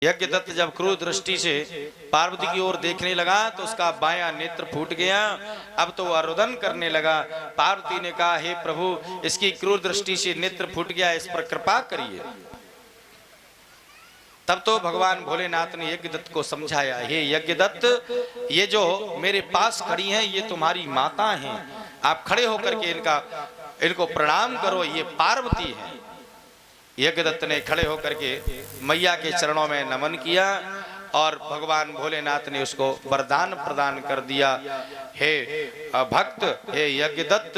यज्ञदत्त जब क्रूर दृष्टि से पार्वती की ओर देखने लगा तो उसका बायां नेत्र फूट गया। अब तो वह रुदन करने लगा। पार्वती ने कहा, हे प्रभु, इसकी क्रूर दृष्टि से नेत्र फूट गया, इस पर कृपा करिए। तब तो भगवान भोलेनाथ ने यज्ञदत्त को समझाया, हे यज्ञदत्त, ये जो मेरे पास खड़ी हैं ये तुम्हारी माता हैं, आप खड़े होकर के इनको प्रणाम करो, ये पार्वती हैं। यज्ञदत्त ने खड़े होकर के मैया के चरणों में नमन किया और भगवान भोलेनाथ ने उसको वरदान प्रदान कर दिया, हे भक्त, हे यज्ञदत्त,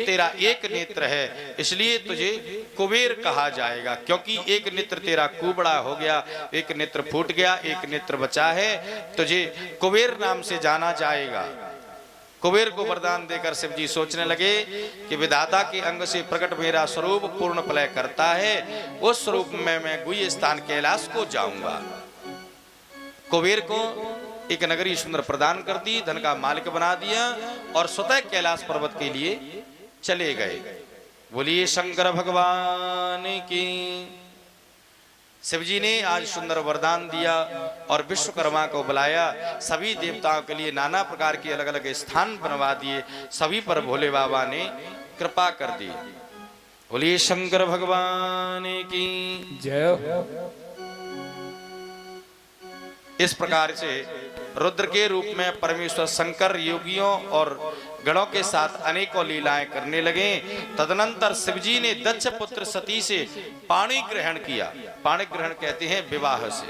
तेरा एक नेत्र है, इसलिए तुझे कुबेर कहा जाएगा, क्योंकि एक नेत्र तेरा कुबड़ा हो गया, एक नेत्र फूट गया, एक नेत्र बचा है, तुझे कुबेर नाम से जाना जाएगा। कुबेर को वरदान देकर शिव जी सोचने लगे कि विधाता के अंग से प्रकट मेरा स्वरूप पूर्ण प्रलय करता है, उस स्वरूप में मैं गुह्य स्थान कैलाश को जाऊंगा। कुबेर को एक नगरी सुंदर प्रदान कर दी, धन का मालिक बना दिया और स्वतः कैलाश पर्वत के लिए चले गए। बोलिए शंकर भगवान की। शिव जी ने आज सुंदर वरदान दिया और विश्वकर्मा को बुलाया, सभी देवताओं के लिए नाना प्रकार के अलग अलग स्थान बनवा दिए, सभी पर भोले बाबा ने कृपा कर दी। बोलिए शंकर भगवान की जय। इस प्रकार से रुद्र के रूप में परमेश्वर शंकर योगियों और गणों के साथ अनेकों लीलाएं करने लगे। तदनंतर शिवजी ने दक्ष पुत्र सती से पाणी ग्रहण किया। पाणी ग्रहण कहते हैं विवाह से।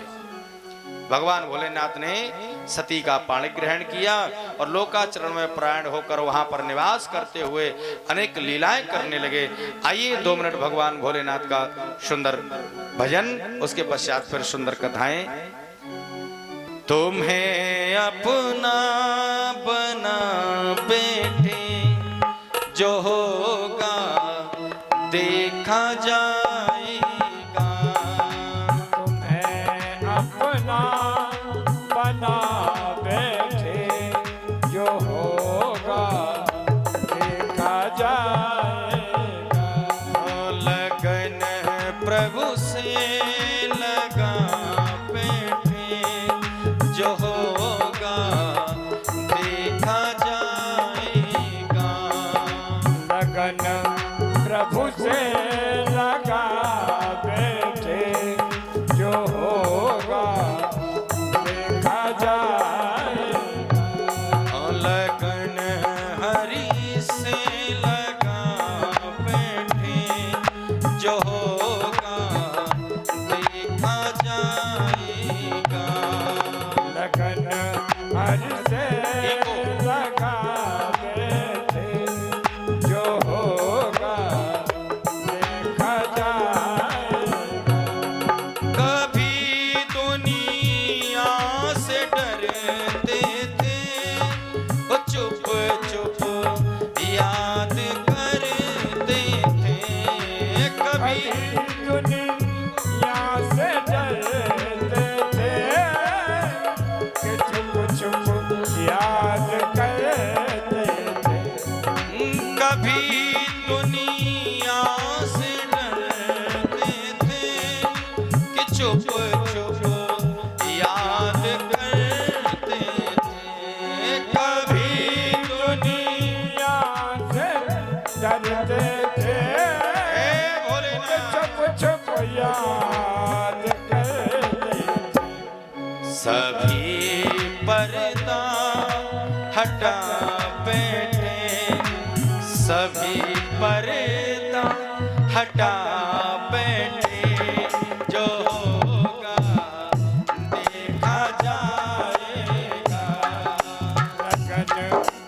भगवान भोलेनाथ ने सती का पाणी ग्रहण किया और लोकाचरण में प्रयाण होकर वहां पर निवास करते हुए अनेक लीलाएं करने लगे। आइए 2 मिनट भगवान भोलेनाथ का सुंदर भजन, उसके पश्चात फिर सुंदर कथाएं। तुम्हें अपना बना बेटे, जो होगा देखा जाएगा। तुम्हें अपना बना बेटे, जो होगा देखा जाएगा। लगन प्रभु से लगा बेटे, जो होगा देखा जाएगा। लगन प्रभु से लगा बेटे, जो होगा देखा जाएगा। लगन हरि से लगा बैठे, जो होगा देखा जाएगा। लगन हरि से लगा बेटे, जो होगा देखा जाएगा। कभी दुनिया से डरते थे, वो चुप चुप याद करते थे। कभी दुनिया से डरते थे, कि चुप चुप याद करते थे। कभी दुनिया से डरते थे, कि चुप चुप याद करते थे। कभी दुनिया से डरते थे, चुप चुप याद करते थे। सभी पर्दा हटा बैठे, सभी पर्दा हटा बैठे, जो होगा देखा जाएगा। लगन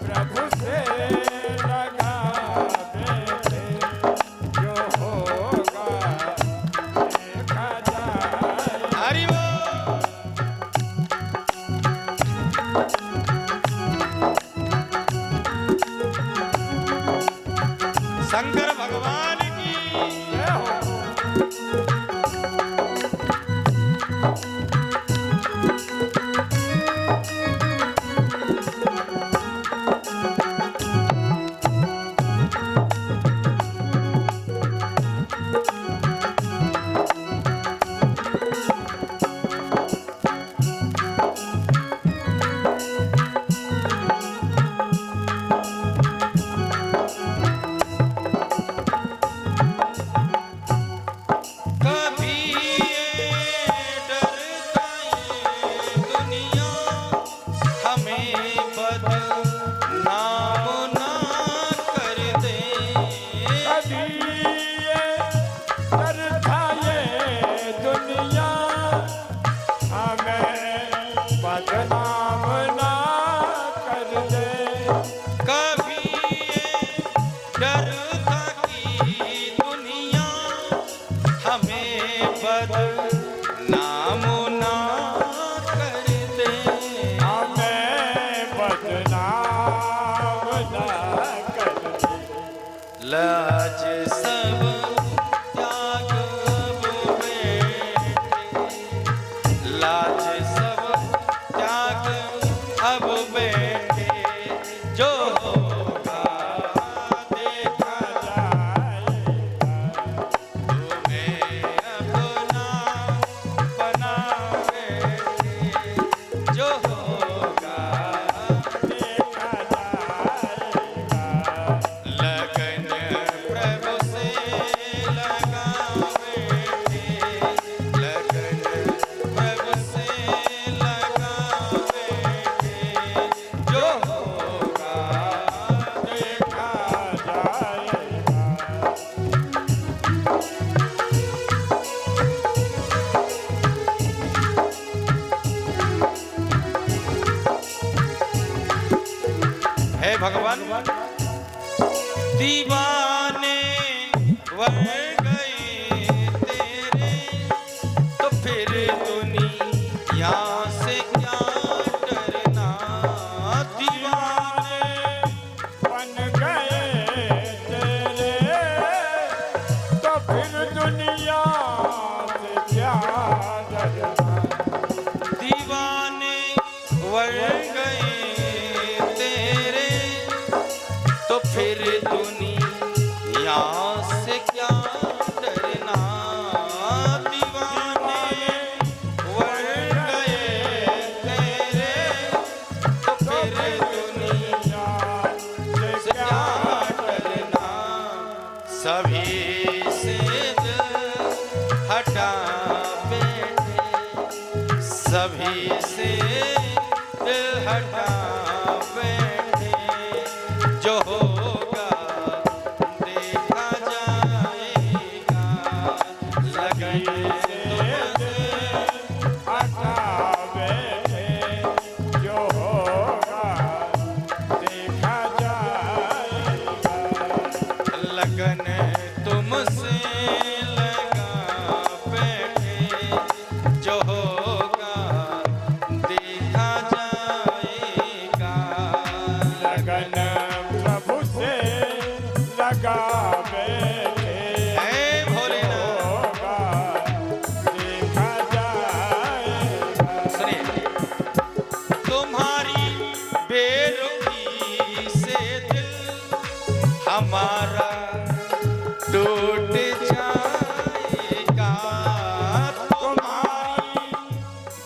प्रभु से लगा बेटे, जो होगा देखा जाएगा। हरि बोल। शंकर भगवान की जय हो। बदनाम ना कर दे, हमें बदनाम ना कर दे। लाज सब त्याग अब बैठे, लाज सब त्याग अब बैठे, जो होगा देखा जाएगा तुम्हें अपना बना बैठे, जो होगा देखा जाएगा। लगन प्रभु से लगा बैठे, लगन प्रभु से लगा बैठे, जो होगा देखा जाएगा। है भगवान। दीवाने बढ़ गए तेरे, तो फिर दुनिया से क्या डरना, दीवाने बन गए तेरे, तो फिर दुनिया से क्या डरना। दीवाने बढ़ गए तेरे, तो फिर दुनिया से क्या डरना, दीवाने बढ़ गए तेरे, तो फिर दुनिया से क्या डरना, सभी से दिल हटा बैठे, सभी से दिल हटा बैठे, जो होगा देखा जाएगा, लगन तुमसे हटा बैठे, जो होगा देखा जाएगा। लगन तुमसे लगा बैठे, जो होगा देखा जाएगा, लगन प्रभु से लगा बैठे, हे भोलेनाथ। होगा देखा जाएगा। सुनिए, तुम्हारी बेरुखी से दिल हमारा टूट जाएगा, तुम्हारी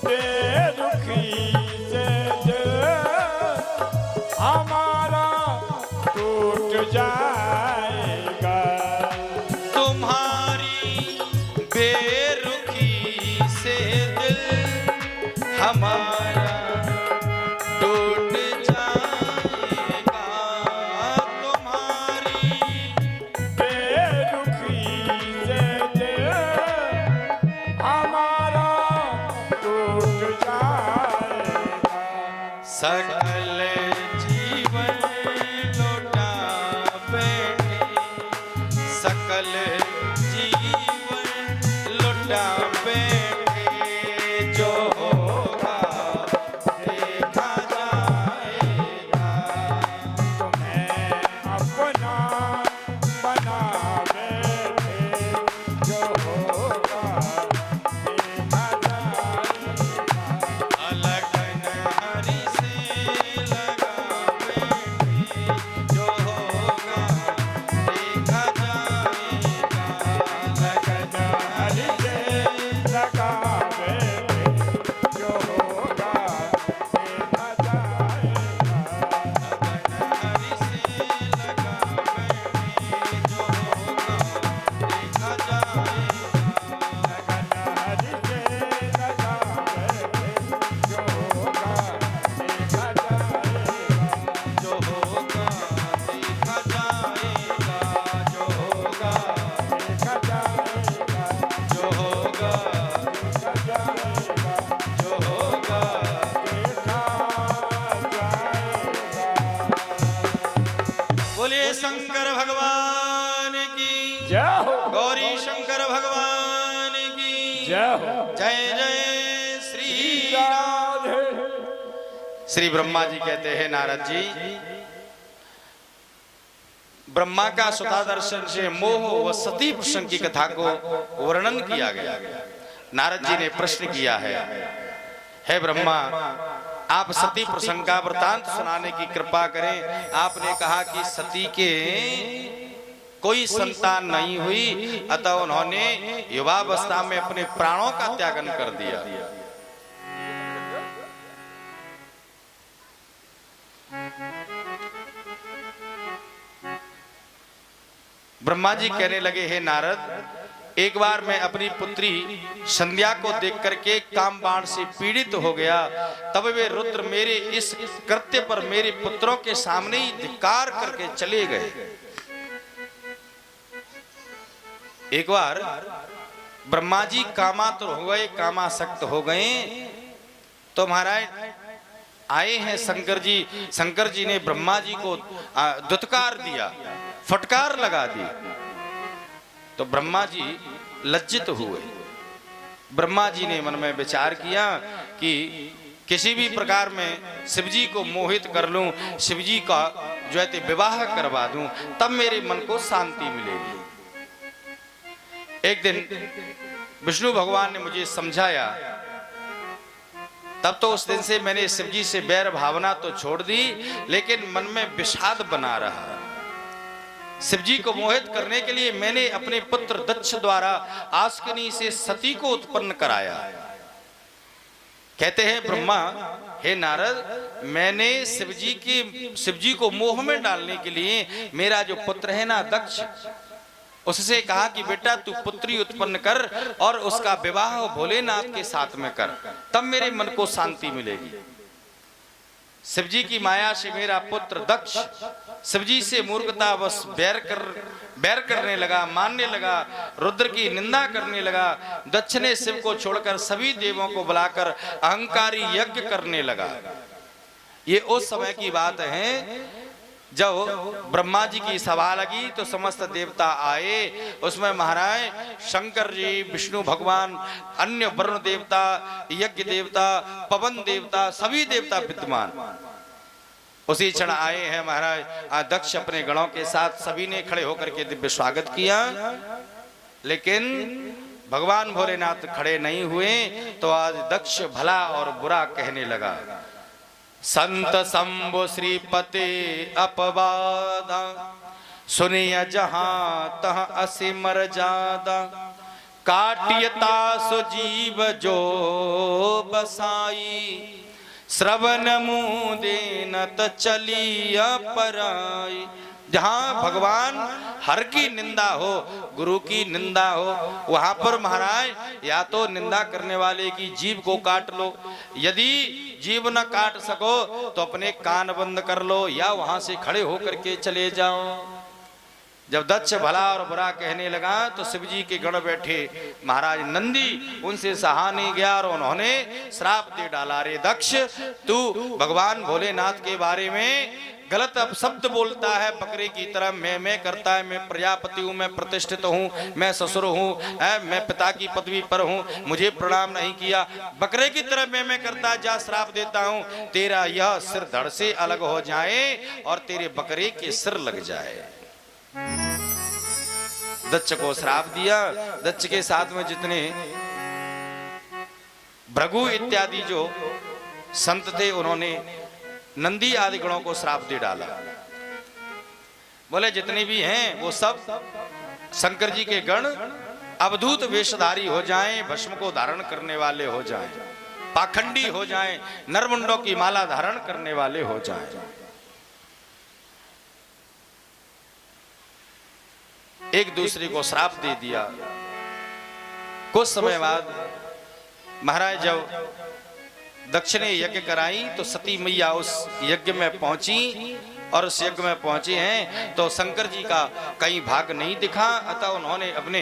बेरुखी से दिल हमारा टूट जाएगा। तुम्हारी बेरुखी से दिल हमारा टूट जाएगा, तुम्हारी बेरुखी से दिल हमारा टूट जाएगा। सकल जीवन लौटा बैठे, सकल जीवन लौटा बैठे, जो होगा देखा जाएगा, तुम्हें अपना बना बैठे, जो होगा देखा जाएगा। लगन हरि से लगा श्री ब्रह्मा जी कहते हैं नारद जी, ब्रह्मा का स्वता दर्शन से मोह व सती प्रसंग की कथा को वर्णन किया गया। नारद जी ने प्रश्न किया है ब्रह्मा, आप सती प्रसंग का वृतांत सुनाने की कृपा करें। आपने कहा कि सती के कोई संतान नहीं हुई, अतः उन्होंने युवावस्था में अपने प्राणों का त्यागन कर दिया। ब्रह्मा जी कहने लगे, हे नारद, एक बार मैं अपनी पुत्री संध्या को देख करके काम बाण से पीड़ित हो गया, तब वे रुद्र मेरे इस कृत्य पर मेरे पुत्रों के सामने ही धिक्कार करके चले गए। एक बार ब्रह्मा जी कामातुर हो गए, कामासक्त हो गए, तो महाराज आए हैं शंकर जी। शंकर जी ने ब्रह्मा जी को दुत्कार दिया, फटकार लगा दी। तो ब्रह्मा जी लज्जित हुए। ब्रह्मा जी ने मन में विचार किया कि किसी भी प्रकार में शिवजी को मोहित कर लूं, शिवजी का जो है विवाह करवा दूं, तब मेरे मन को शांति मिलेगी। एक दिन विष्णु भगवान ने मुझे समझाया, तब तो उस दिन से मैंने शिवजी से बैर भावना तो छोड़ दी, लेकिन मन में विषाद बना रहा। शिवजी को मोहित करने के लिए मैंने अपने पुत्र दक्ष द्वारा आस्कनी से सती को उत्पन्न कराया। कहते हैं ब्रह्मा, हे नारद, मैंने शिवजी को मोह में डालने के लिए मेरा जो पुत्र है ना दक्ष, उससे कहा कि बेटा तू पुत्री उत्पन्न कर और उसका विवाह भोलेनाथ के साथ में कर, तब मेरे मन को शांति मिलेगी। शिवजी की माया से मेरा पुत्र दक्ष शिवजी से मूर्खतावश बैर करने लगा, मानने लगा, रुद्र की निंदा करने लगा। दक्ष ने शिव को छोड़कर सभी देवों को बुलाकर अहंकारी यज्ञ करने लगा। ये उस समय की बात है जब ब्रह्मा जी की सभा लगी तो समस्त देवता आए। उसमें महाराज शंकर जी, विष्णु भगवान, अन्य वरुण देवता, यज्ञ देवता, पवन देवता, सभी देवता विद्यमान उसी क्षण आए हैं। महाराज दक्ष अपने गणों के साथ सभी ने खड़े होकर के दिव्य स्वागत किया, लेकिन भगवान भोलेनाथ खड़े नहीं हुए। तो आज दक्ष भला और बुरा कहने लगा। संत शंभु श्रीपते अपवादा, सुनिय जहां तह असिमर जादा, काटियता सुजीव जो बसाई, श्रवण मुदेनत चलिया पराई। जहां भगवान हर की निंदा हो, गुरु की निंदा हो, वहां पर महाराज या तो निंदा करने वाले की जीभ को काट लो, यदि जीभ न काट सको तो अपने कान बंद कर लो या वहां से खड़े होकर के चले जाओ। जब दक्ष भला और बुरा कहने लगा तो शिवजी के गण बैठे महाराज नंदी उनसे सहा नहीं गया और उन्होंने श्राप दे डाला, रे दक्ष तू भगवान भोलेनाथ के बारे में गलत अपशब्द बोलता है, बकरे की तरह मैं करता है, मैं प्रजापति हूँ, मैं प्रतिष्ठित हूँ, मैं ससुर हूँ, मैं पिता की पदवी पर हूँ, मुझे प्रणाम नहीं किया, बकरे की तरह मैं करता है। जा श्राप देता हूँ, तेरा यह सिर धड़ से अलग हो जाए और तेरे बकरे के सिर लग जाए। दक्ष को श्राप दिया। दक्ष के साथ में जितने भृगु इत्यादि जो संत थे उन्होंने नंदी आदि गणों को श्राप दे डाला। बोले जितने भी हैं वो सब शंकर जी के गण अवधूत वेशधारी हो जाएं, भस्म को धारण करने वाले हो जाएं, पाखंडी हो जाएं, नरमुंडों की माला धारण करने वाले हो जाएं। एक दूसरे को श्राप दे दिया। कुछ समय बाद महाराज जब दक्ष ने यज्ञ कराई तो सती मैया उस यज्ञ में पहुंची और उस यज्ञ में पहुंचे हैं तो शंकर जी का कहीं भाग नहीं दिखा, अतः उन्होंने अपने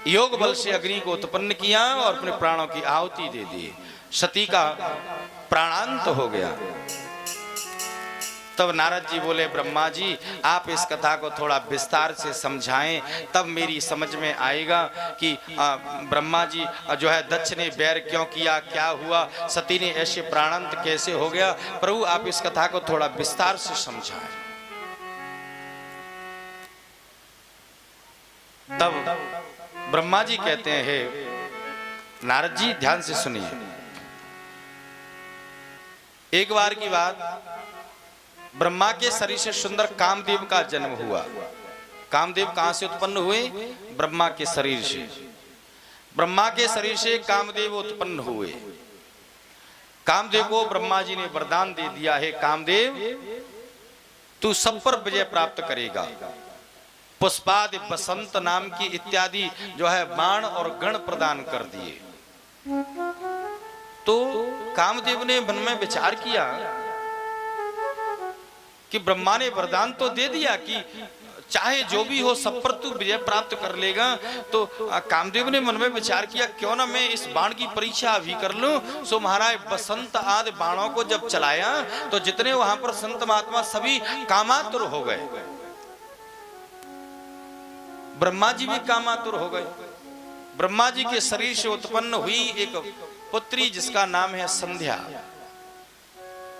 योग बल से अग्नि को उत्पन्न किया और अपने प्राणों की आहुति दे दी। सती का प्राणांत हो गया। तब नारद जी बोले, ब्रह्मा जी आप इस कथा को थोड़ा विस्तार से समझाएं, तब मेरी समझ में आएगा कि ब्रह्मा जी जो है दक्ष ने बैर क्यों किया, क्या हुआ, सती ने ऐसे प्राणांत कैसे हो गया। प्रभु आप इस कथा को थोड़ा विस्तार से समझाएं। तब ब्रह्मा जी कहते हैं, हे नारद जी ध्यान से सुनिए। एक बार की बात, ब्रह्मा के शरीर से सुंदर कामदेव का जन्म हुआ। कामदेव कहां से उत्पन्न हुए? ब्रह्मा के शरीर से। ब्रह्मा के शरीर से कामदेव उत्पन्न हुए। कामदेव को ब्रह्मा जी ने वरदान दे दिया है, कामदेव तू सब पर विजय प्राप्त करेगा। पुष्पादि बसंत नाम की इत्यादि जो है बाण और गण प्रदान कर दिए। तो कामदेव ने मन में विचार किया कि ब्रह्मा ने वरदान तो दे दिया कि चाहे जो भी हो सब पर तू विजय प्राप्त कर लेगा। तो कामदेव ने मन में विचार किया, क्यों ना मैं इस बाण की परीक्षा अभी कर लूं। सो महाराज बसंत आदि बाणों को जब चलाया तो जितने वहां पर संत महात्मा सभी कामातुर हो गए। ब्रह्मा जी भी कामातुर हो गए। ब्रह्मा जी के शरीर से उत्पन्न हुई एक पुत्री जिसका नाम है संध्या,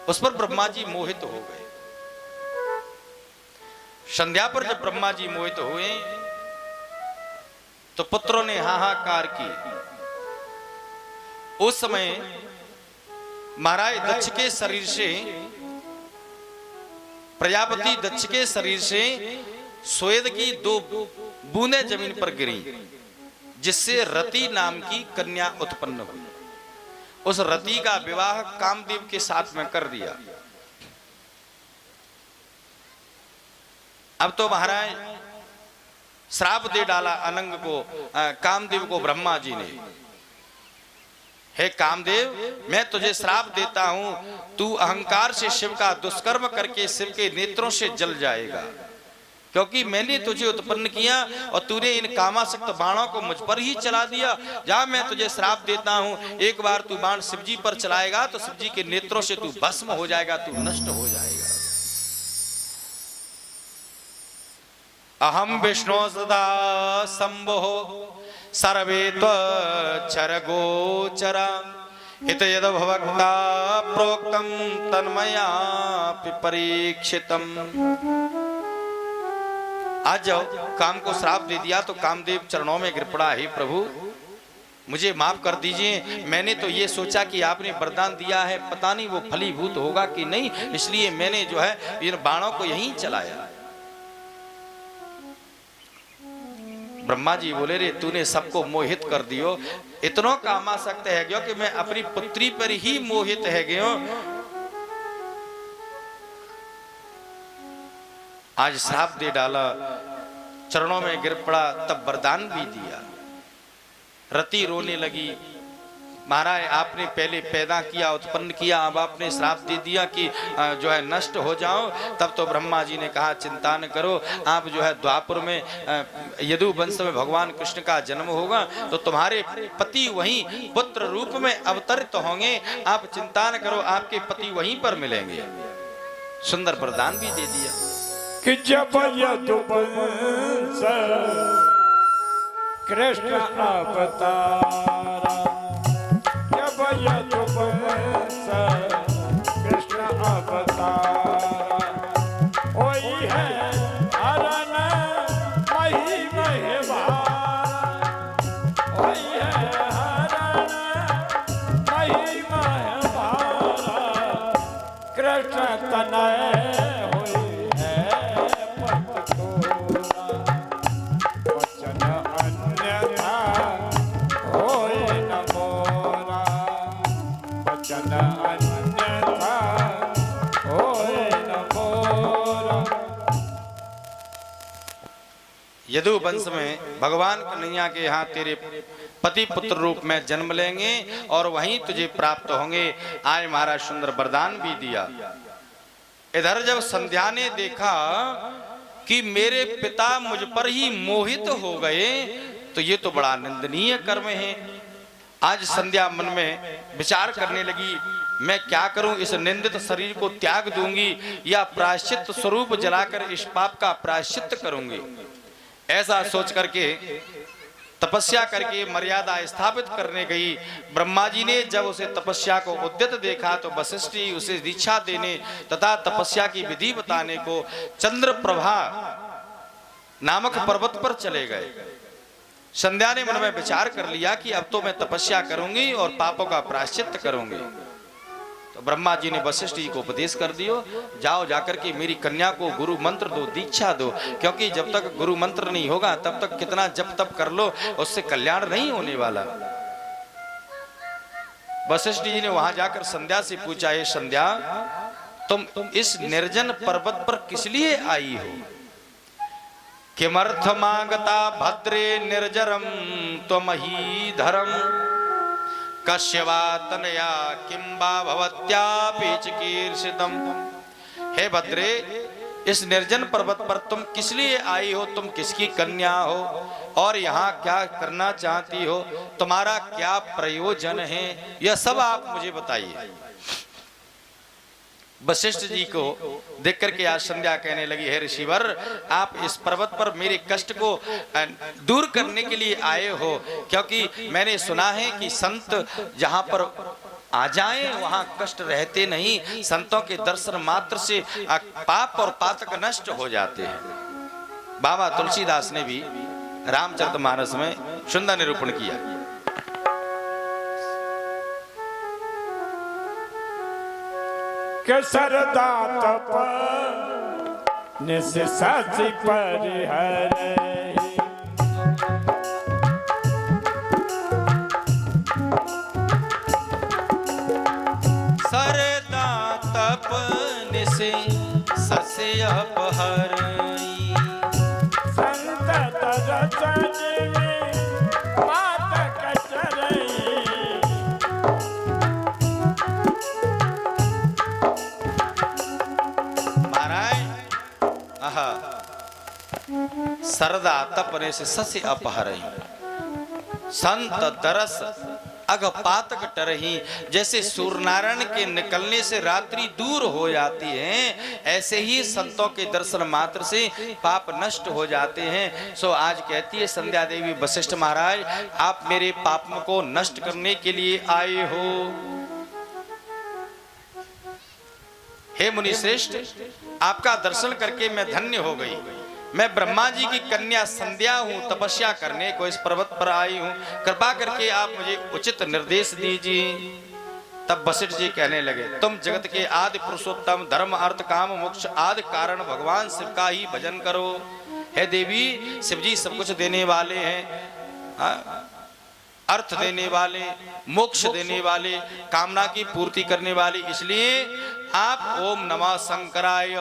उस पर ब्रह्मा जी मोहित हो गए। संध्या पर जब ब्रह्मा जी मोहित हुए तो पुत्रों ने हाहाकार की। उस समय महाराज दक्ष के शरीर से, प्रजापति दक्ष के शरीर से स्वेद की 2 बूंदें जमीन पर गिरी, जिससे रति नाम की कन्या उत्पन्न हुई। उस रति का विवाह कामदेव के साथ में कर दिया। अब तो महाराज श्राप दे डाला अनंग को, कामदेव को ब्रह्मा जी ने। हे कामदेव मैं तुझे श्राप देता हूं, तू अहंकार से शिव का दुष्कर्म करके शिव के नेत्रों से जल जाएगा, क्योंकि मैंने तुझे उत्पन्न किया और तूने इन कामासक्त बाणों को मुझ पर ही चला दिया। जा मैं तुझे श्राप देता हूं, एक बार तू बाण शिवजी पर चलाएगा तो शिवजी के नेत्रों से तू भस्म हो जाएगा, तू नष्ट हो जाएगा। अहम विष्णु सदा शंभो सर्वे त्वच्चर गोचरा इत यद भवक्ता प्रोक्तम तन्मया परीक्षितम। आज जाओ, काम को श्राप दे दिया तो कामदेव चरणों में गिर पड़ा, हे प्रभु मुझे माफ कर दीजिए। मैंने तो ये सोचा कि आपने वरदान दिया है, पता नहीं वो फलीभूत होगा कि नहीं, इसलिए मैंने जो है इन बाणों को यहीं चलाया। ब्रह्मा जी बोले, रे तूने सबको मोहित कर दियो, इतनो कामासक्त है गयो कि मैं अपनी पुत्री पर ही मोहित है गयो। आज श्राप दे डाला, चरणों में गिर पड़ा, तब वरदान भी दिया। रति रोने लगी, महाराज आपने पहले पैदा किया, उत्पन्न किया, अब आपने श्राप दे दिया कि जो है नष्ट हो जाओ। तब तो ब्रह्मा जी ने कहा, चिंता न करो, आप जो है द्वापर में यदु वंश में भगवान कृष्ण का जन्म होगा तो तुम्हारे पति वहीं पुत्र रूप में अवतरित होंगे, आप चिंता न करो, आपके पति वहीं पर मिलेंगे। सुंदर वरदान भी दे दिया कि जब यदु वंश कृष्ण अवतारा, जब यदु वंश कृष्ण अवतारा, वही है हरण मही महवारा, वही है हरण मही महवारा, कृष्ण तनय यदु वंश में भगवान कन्हैया के यहाँ तेरे पति पुत्र रूप में जन्म लेंगे और वहीं तुझे प्राप्त होंगे। आज महाराज सुंदर वरदान भी दिया। इधर जब संध्या ने देखा कि मेरे पिता मुझ पर ही मोहित हो गए तो ये तो बड़ा निंदनीय कर्म है। आज संध्या मन में विचार करने लगी, मैं क्या करूं, इस निंदित शरीर को त्याग दूंगी या प्रायश्चित स्वरूप जलाकर इस पाप का प्रायश्चित करूंगी। ऐसा सोच करके तपस्या करके मर्यादा स्थापित करने गई। ब्रह्मा जी ने जब उसे तपस्या को उद्यत देखा तो वशिष्ठ जी उसे दीक्षा देने तथा तपस्या की विधि बताने को चंद्रप्रभा नामक पर्वत पर चले गए। संध्या ने मन में विचार कर लिया कि अब तो मैं तपस्या करूंगी और पापों का प्रायश्चित करूंगी। तो ब्रह्मा जी ने वशिष्ठ जी को उपदेश कर दियो, जाओ जाकर के मेरी कन्या को गुरु मंत्र दो, दीक्षा दो, क्योंकि जब तक गुरु मंत्र नहीं होगा तब तक कितना जप तप कर लो उससे कल्याण नहीं होने वाला। वशिष्ठ जी ने वहां जाकर संध्या से पूछा, हे संध्या, तुम इस निर्जन पर्वत पर किस लिए आई हो? किमर्थमागता भद्रे निर्जरम त्वमही धरम कश्यवा तनया किंबा भवत्यापि चिकीर्षितम। हे भद्रे, इस निर्जन पर्वत पर तुम किस लिए आई हो? तुम किसकी कन्या हो और यहाँ क्या करना चाहती हो? तुम्हारा क्या प्रयोजन है? यह सब आप मुझे बताइए। वशिष्ठ जी को देख करके आज संध्या कहने लगी, हे ऋषिवर, आप इस पर्वत पर मेरे कष्ट को दूर करने के लिए आए हो, क्योंकि मैंने सुना है कि संत जहां पर आ जाएं वहां कष्ट रहते नहीं, संतों के दर्शन मात्र से पाप और पातक नष्ट हो जाते हैं। बाबा तुलसीदास ने भी रामचरितमानस में सुंदर निरूपण किया। सरदा तप निस सचि परिहर सरदा तप निस सचि अपहर संत रचन सरदा तपने से सस्य अपहरही संत दरस अग पातक टरही। जैसे सूर्यनारायण के निकलने से रात्रि दूर हो जाती है, ऐसे ही संतों के दर्शन मात्र से पाप नष्ट हो जाते हैं। सो आज कहती है संध्या देवी, वशिष्ठ महाराज, आप मेरे पापों को नष्ट करने के लिए आए हो। हे मुनि श्रेष्ठ, आपका दर्शन करके मैं धन्य हो गई। मैं ब्रह्मा जी की कन्या संध्या हूँ, तपस्या करने को इस पर्वत पर आई हूँ, कृपा करके आप मुझे उचित निर्देश दीजिए। तब वशिष्ठ जी कहने लगे, तुम जगत के आदि पुरुषोत्तम धर्म अर्थ काम मोक्ष आदि कारण भगवान शिव का ही भजन करो। हे देवी, शिव जी सब कुछ देने वाले हैं, अर्थ देने वाले, मोक्ष देने वाले, कामना की पूर्ति करने वाले, इसलिए आप ओम नमः शंकराय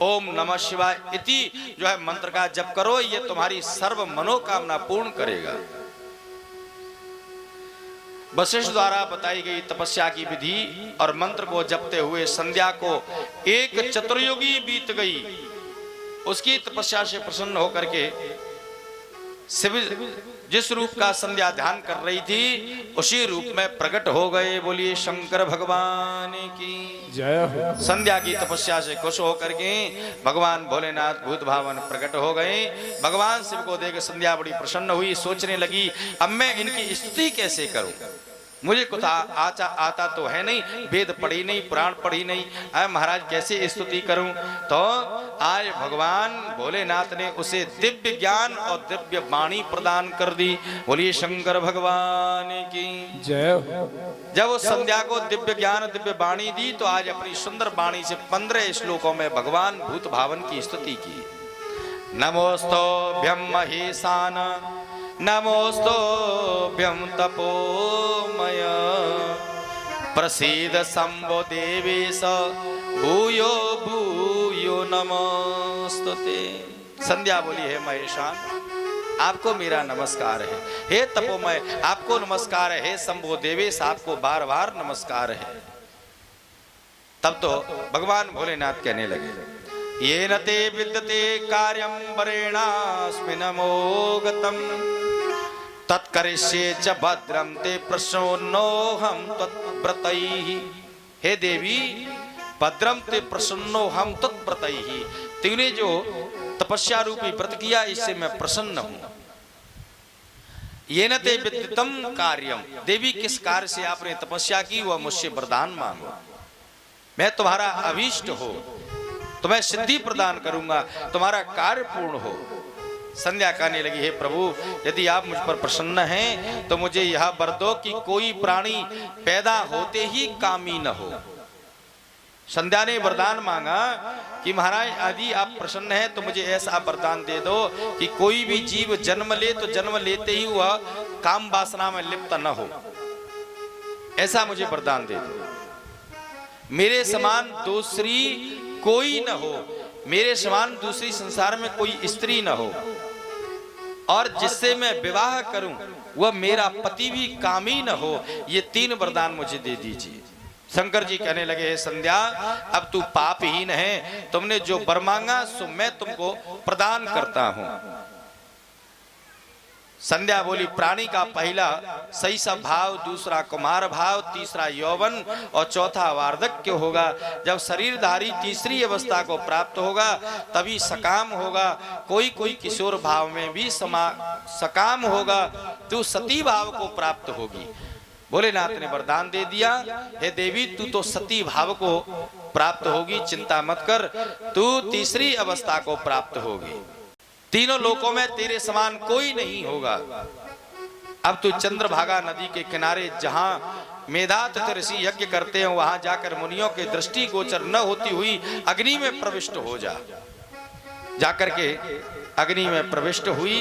ओम नमः शिवाय इति जो है मंत्र का जप करो, ये तुम्हारी सर्व मनोकामना पूर्ण करेगा। वशिष्ठ द्वारा बताई गई तपस्या की विधि और मंत्र को जपते हुए संध्या को एक चतुर्युगी बीत गई। उसकी तपस्या से प्रसन्न होकर के शिव जिस रूप का संध्या ध्यान कर रही थी उसी रूप में प्रकट हो गए। बोलिए शंकर भगवान की जय हो। संध्या की तपस्या से खुश होकर के भगवान भोलेनाथ भूत भावन प्रकट हो गए। भगवान शिव को देख संध्या बड़ी प्रसन्न हुई, सोचने लगी अब मैं इनकी स्तुति कैसे करूं, मुझे कुछ आता तो है नहीं, वेद पढ़ी नहीं, पुराण पढ़ी नहीं, महाराज कैसे स्तुति करूं। तो आज भगवान भोलेनाथ ने उसे दिव्य ज्ञान और दिव्य वाणी प्रदान कर दी। बोलिए शंकर भगवान की जय हो। जब उस संध्या को दिव्य ज्ञान दिव्य वाणी दी तो आज अपनी सुंदर वाणी से 15 श्लोकों में भगवान भूत भावन की स्तुति की। नमोस्तोभ्यं महेशान नमोस्तोभ्यं तपोमय प्रसीद शंभो देवेश भूयो भूयो नमस्तुते। संध्या बोली है महेशान, आपको मेरा नमस्कार है। हे तपोमय, आपको नमस्कार है। हे शंभो देवेश, आपको बार बार नमस्कार है। तब तो भगवान भोलेनाथ कहने लगे, ये न ते विद्यते कार्यं वरेणास्मिन् मोगतम् तत्करिष्ये च भद्रं ते प्रसन्नोऽहं तत्व्रतैः। हे देवी, भद्रम ते प्रसन्नोऽहं तत्व्रतैः, तूने जो तपस्या रूपी व्रत किया इससे मैं प्रसन्न हूं। येन ते विदितम कार्यम, देवी किस कार्य से आपने तपस्या की वह मुझसे वरदान मांगो, मैं तुम्हारा अभीष्ट हो, तुम्हें सिद्धि प्रदान करूंगा, तुम्हारा कार्य पूर्ण हो। संध्या कहने लगी, हे प्रभु, यदि आप मुझ पर प्रसन्न हैं तो मुझे यह वर दो कि कोई प्राणी पैदा होते ही कामी न हो। संध्या ने वरदान मांगा कि महाराज यदि आप प्रसन्न हैं तो मुझे ऐसा वरदान दे दो कि कोई भी जीव जन्म ले तो जन्म लेते ही वह काम वासना में लिप्त न हो, ऐसा मुझे वरदान दे दो। मेरे समान दूसरी कोई न हो, मेरे समान दूसरी संसार में कोई स्त्री न हो, और जिससे मैं विवाह करूं वह मेरा पति भी कामी न हो। ये 3 वरदान मुझे दे दीजिए। शंकर जी कहने लगे, हे संध्या, अब तू पापहीन है, तुमने जो वर मांगा सो मैं तुमको प्रदान करता हूं। संध्या बोली, प्राणी का पहला शैशव भाव, दूसरा कुमार भाव, तीसरा यौवन और चौथा वार्धक्य होगा। जब शरीरधारी तीसरी अवस्था को प्राप्त होगा तभी सकाम होगा। कोई कोई किशोर भाव में भी सकाम होगा, तू सती भाव को प्राप्त होगी। भोलेनाथ ने वरदान दे दिया, हे देवी, तू तो सती भाव को प्राप्त होगी, चिंता मत कर, तू तीसरी अवस्था को प्राप्त होगी। तीनों लोकों में तेरे समान कोई नहीं होगा। अब तू चंद्रभागा नदी के किनारे जहां मेधात ऋषि यज्ञ करते हैं वहां जाकर मुनियों के दृष्टि गोचर न होती हुई अग्नि में प्रविष्ट हो जा। जाकर के अग्नि में प्रविष्ट हुई,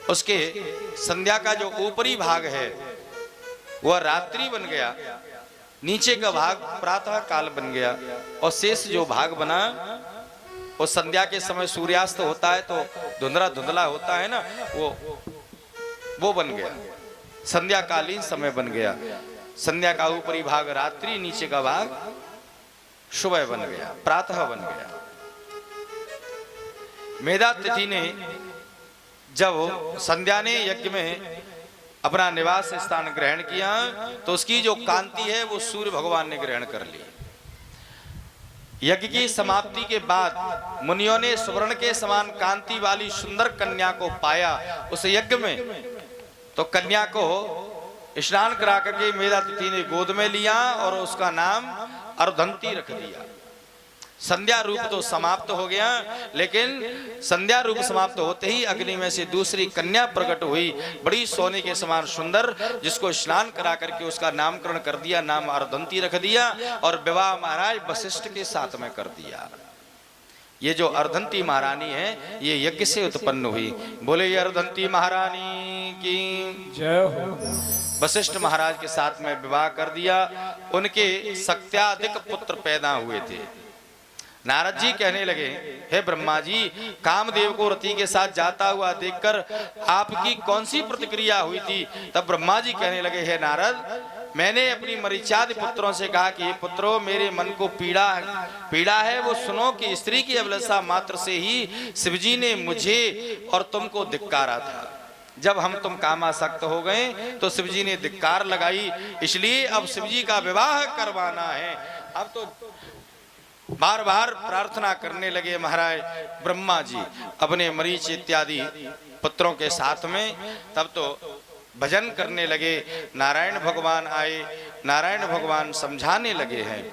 उसके संध्या का जो ऊपरी भाग है वह रात्रि बन गया, नीचे का भाग प्रातः काल बन गया, और शेष जो भाग बना वो संध्या के समय सूर्यास्त होता है तो धुंधला धुंधला होता है ना, वो बन गया, संध्या कालीन समय बन गया। संध्या का ऊपरी भाग रात्रि, नीचे का भाग सुबह बन गया, प्रातः बन गया। मेधा तिथि ने जब संध्या ने यज्ञ में अपना निवास स्थान ग्रहण किया तो उसकी जो कांति है वो सूर्य भगवान ने ग्रहण कर ली। यज्ञ की समाप्ति के बाद मुनियों ने सुवर्ण के समान कांति वाली सुंदर कन्या को पाया उस यज्ञ में, तो कन्या को स्नान करा करके मेधा तिथि ने गोद में लिया और उसका नाम अर्धंती रख दिया। संध्या रूप तो समाप्त हो गया, लेकिन संध्या रूप समाप्त होते ही अग्नि में से दूसरी कन्या प्रकट हुई, बड़ी सोने के समान सुंदर, जिसको स्नान करा करके उसका नामकरण कर दिया, नाम अर्धंती रख दिया, और विवाह महाराज वशिष्ठ के साथ में कर दिया। ये जो अर्धंती महारानी है ये यज्ञ से उत्पन्न हुई। बोले ये अर्धंती महारानी की जय हो। वशिष्ठ महाराज के साथ में विवाह कर दिया। उनके सत्याधिक पुत्र पैदा हुए थे। नारद जी कहने लगे, हे ब्रह्मा जी, कामदेव को रति के साथ जाता हुआ देखकर आपकी कौन सी प्रतिक्रिया हुई थी? तब ब्रह्मा जी कहने लगे, हे नारद, मैंने अपनी मरीचादि पुत्रों से कहा कि पुत्रों, मेरे मन को पीड़ा है वो सुनो कि स्त्री की अभिलाषा मात्र से ही शिवजी ने मुझे और तुमको धिक्कारा था। जब हम तुम कामासक्त हो गए तो शिवजी ने धिक्कार लगाई, इसलिए अब शिवजी का विवाह करवाना है। अब तो बार बार प्रार्थना करने लगे महाराज ब्रह्मा जी अपने मरीच इत्यादि पुत्रों के साथ में। तब तो भजन करने लगे। नारायण भगवान आए, नारायण भगवान समझाने लगे हैं,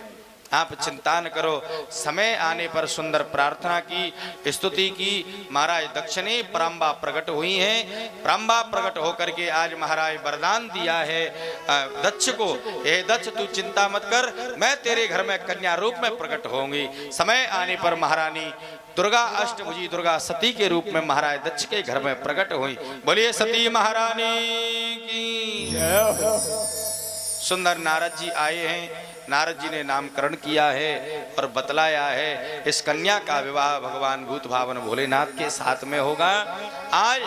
आप चिंता न करो। समय आने पर सुंदर प्रार्थना की, स्तुति की। महाराज दक्ष ने पराम्बा प्रकट हुई हैं। पराम्बा प्रकट होकर के आज महाराज वरदान दिया है दक्ष को, हे दक्ष तू चिंता मत कर, मैं तेरे घर में कन्या रूप में प्रकट होंगी। समय आने पर महारानी दुर्गा, अष्टभुजी दुर्गा सती के रूप में महाराज दक्ष के घर में प्रकट हुई। बोलिए सती महारानी की जय हो। सुंदर नारद जी आए हैं। नारद जी ने नामकरण किया है और बतलाया है इस कन्या का विवाह भगवान भूत भावन भोलेनाथ के साथ में होगा। आज